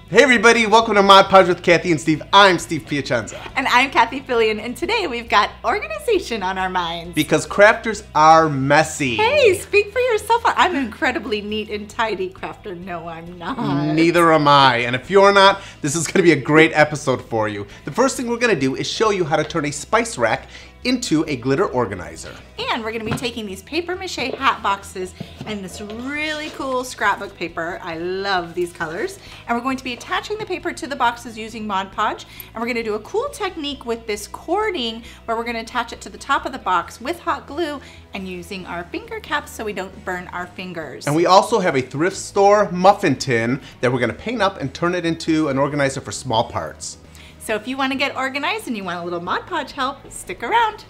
Hey everybody, welcome to Mod Podge with Cathie and Steve. I'm Steve Piacenza. And I'm Cathie Fillion, and today we've got organization on our minds. Because crafters are messy. Hey, speak for yourself. I'm an incredibly neat and tidy crafter. No, I'm not. Neither am I. And if you're not, this is going to be a great episode for you. The first thing we're going to do is show you how to turn a spice rack into a glitter organizer. And we're going to be taking these paper mache hat boxes and this really cool scrapbook paper. I love these colors. And we're going to be attaching the paper to the boxes using Mod Podge. And we're going to do a cool technique with this cording where we're going to attach it to the top of the box with hot glue and using our finger caps so we don't burn our fingers. And we also have a thrift store muffin tin that we're going to paint up and turn it into an organizer for small parts. So if you want to get organized and you want a little Mod Podge help, stick around.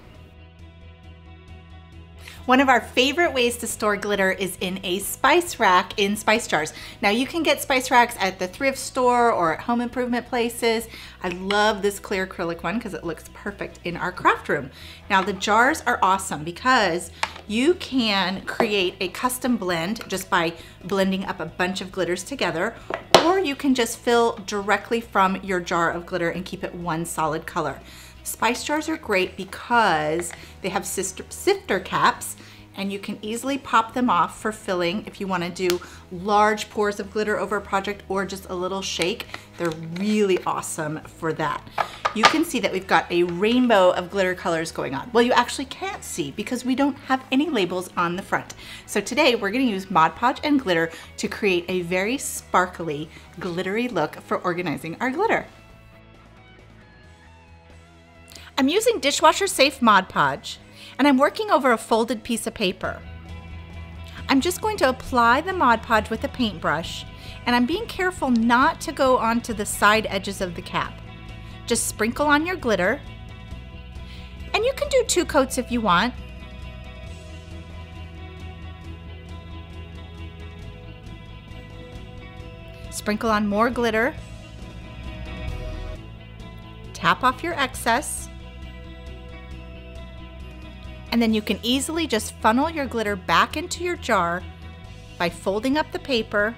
One of our favorite ways to store glitter is in a spice rack in spice jars. Now you can get spice racks at the thrift store or at home improvement places. I love this clear acrylic one because it looks perfect in our craft room. Now the jars are awesome because you can create a custom blend just by blending up a bunch of glitters together, or you can just fill directly from your jar of glitter and keep it one solid color. Spice jars are great because they have sifter caps and you can easily pop them off for filling if you want to do large pours of glitter over a project or just a little shake. They're really awesome for that. You can see that we've got a rainbow of glitter colors going on. Well, you actually can't see because we don't have any labels on the front. So today we're going to use Mod Podge and glitter to create a very sparkly, glittery look for organizing our glitter. I'm using dishwasher safe Mod Podge and I'm working over a folded piece of paper. I'm just going to apply the Mod Podge with a paintbrush and I'm being careful not to go onto the side edges of the cap. Just sprinkle on your glitter, and you can do 2 coats if you want. Sprinkle on more glitter, tap off your excess, and then you can easily just funnel your glitter back into your jar by folding up the paper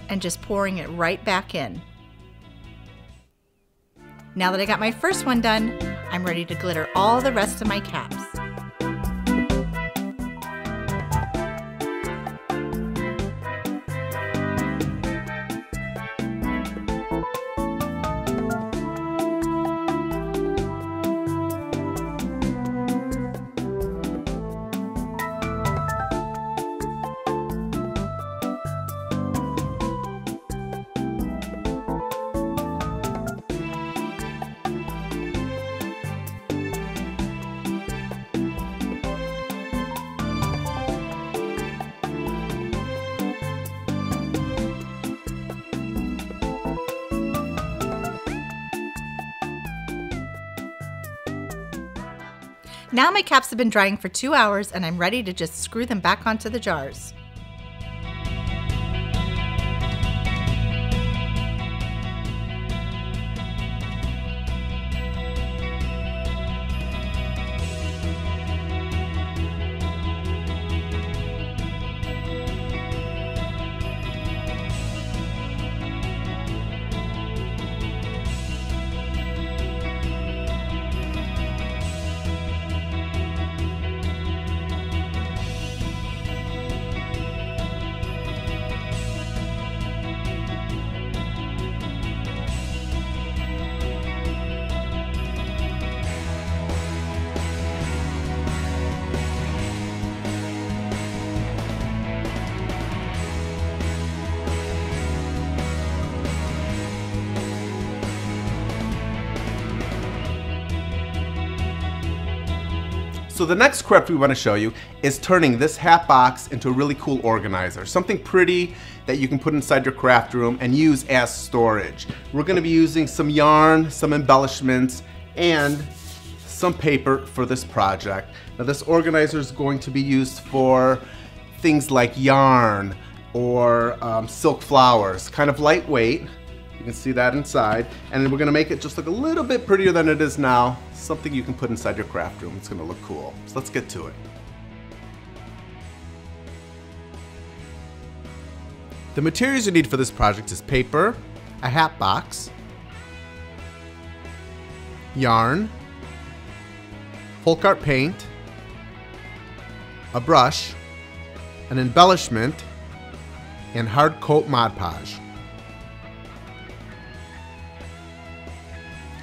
and just pouring it right back in. Now that I got my first one done, I'm ready to glitter all the rest of my caps. Now my caps have been drying for 2 hours and I'm ready to just screw them back onto the jars. So the next craft we want to show you is turning this hat box into a really cool organizer. Something pretty that you can put inside your craft room and use as storage. We're going to be using some yarn, some embellishments, and some paper for this project. Now this organizer is going to be used for things like yarn or silk flowers, kind of lightweight. You can see that inside, and then we're gonna make it just look a little bit prettier than it is now. Something you can put inside your craft room. It's gonna look cool. So let's get to it. The materials you need for this project is paper, a hat box, yarn, folk art paint, a brush, an embellishment, and hard coat Mod Podge.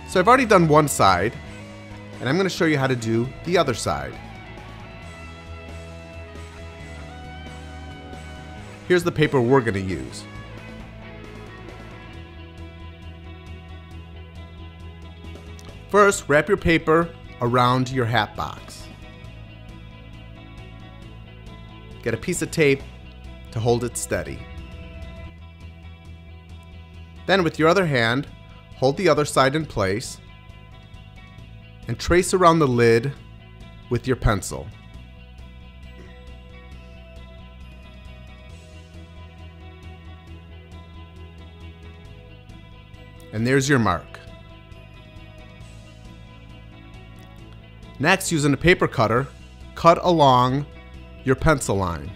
So I've already done one side, and I'm going to show you how to do the other side. Here's the paper we're going to use. First, wrap your paper around your hat box. Get a piece of tape to hold it steady. Then with your other hand, hold the other side in place and trace around the lid with your pencil. And there's your mark. Next, using a paper cutter, cut along your pencil line.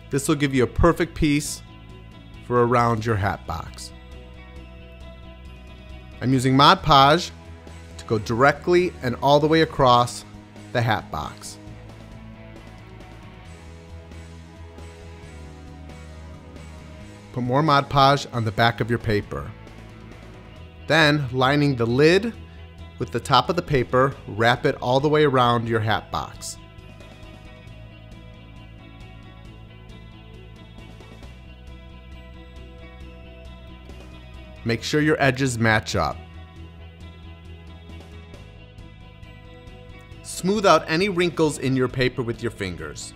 This will give you a perfect piece for around your hat box. I'm using Mod Podge to go directly and all the way across the hat box. Put more Mod Podge on the back of your paper. Then, lining the lid with the top of the paper, wrap it all the way around your hat box. Make sure your edges match up. Smooth out any wrinkles in your paper with your fingers.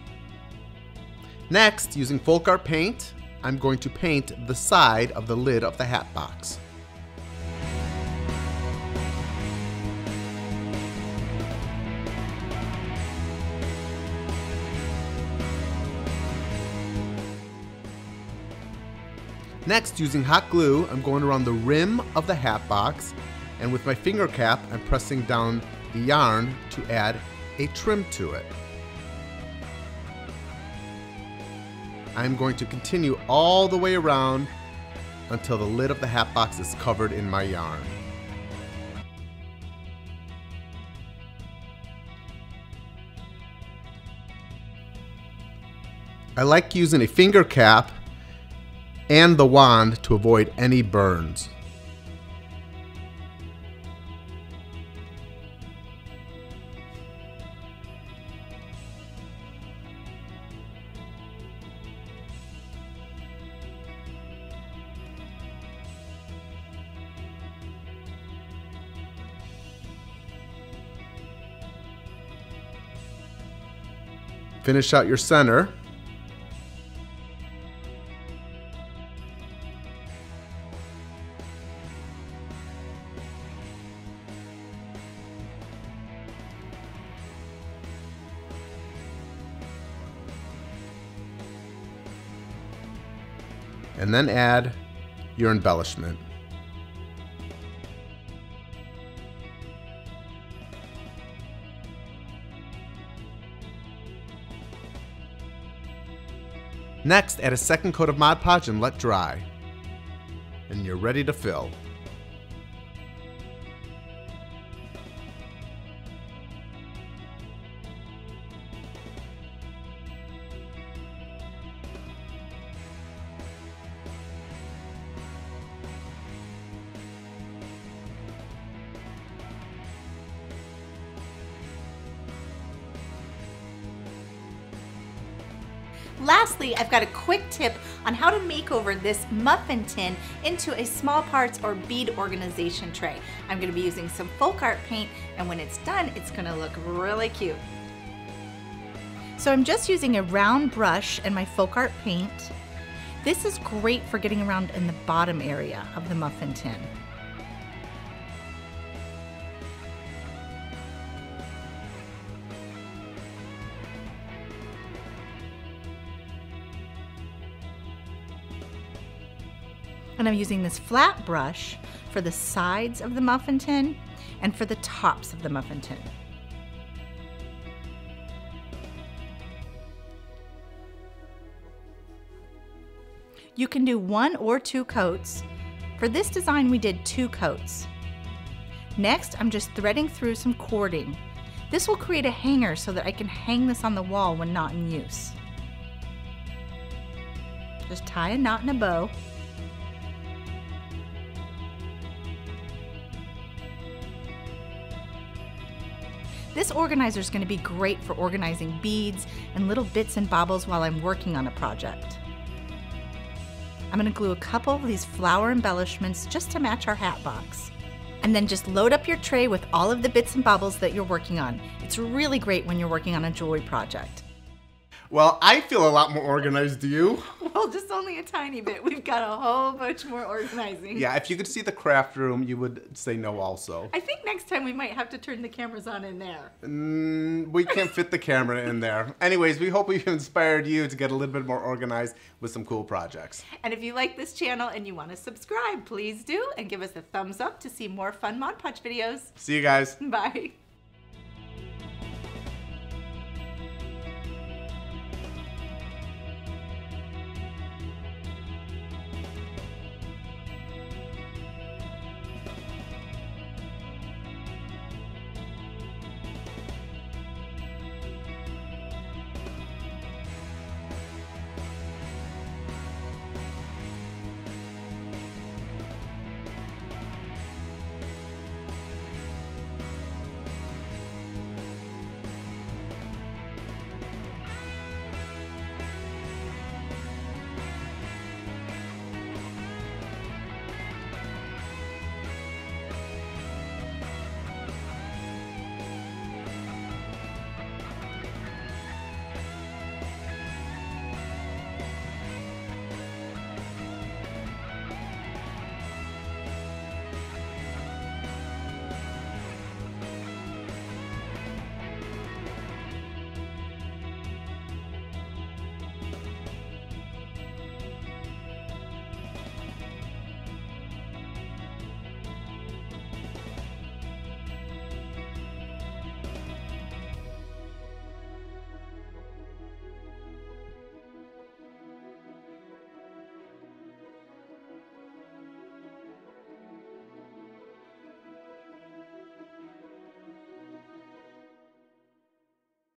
Next, using folk art paint, I'm going to paint the side of the lid of the hat box. Next, using hot glue, I'm going around the rim of the hat box, and with my finger cap, I'm pressing down the yarn to add a trim to it. I'm going to continue all the way around until the lid of the hat box is covered in my yarn. I like using a finger cap and the wand to avoid any burns. Finish out your center. And then add your embellishment. Next, add a second coat of Mod Podge and let dry. And you're ready to fill. Lastly, I've got a quick tip on how to make over this muffin tin into a small parts or bead organization tray. I'm going to be using some folk art paint, and when it's done, it's going to look really cute. So I'm just using a round brush and my folk art paint. This is great for getting around in the bottom area of the muffin tin. And I'm using this flat brush for the sides of the muffin tin and for the tops of the muffin tin. You can do 1 or 2 coats. For this design, we did 2 coats. Next, I'm just threading through some cording. This will create a hanger so that I can hang this on the wall when not in use. Just tie a knot in a bow. This organizer is going to be great for organizing beads and little bits and baubles while I'm working on a project. I'm going to glue a couple of these flower embellishments just to match our hat box. And then just load up your tray with all of the bits and baubles that you're working on. It's really great when you're working on a jewelry project. Well, I feel a lot more organized, do you? Well, just only a tiny bit. We've got a whole bunch more organizing. Yeah, if you could see the craft room, you would say no also. I think next time we might have to turn the cameras on in there. We can't fit the camera in there. Anyways, we hope we've inspired you to get a little bit more organized with some cool projects. And if you like this channel and you want to subscribe, please do, and give us a thumbs up to see more fun Mod Podge videos. See you guys. Bye.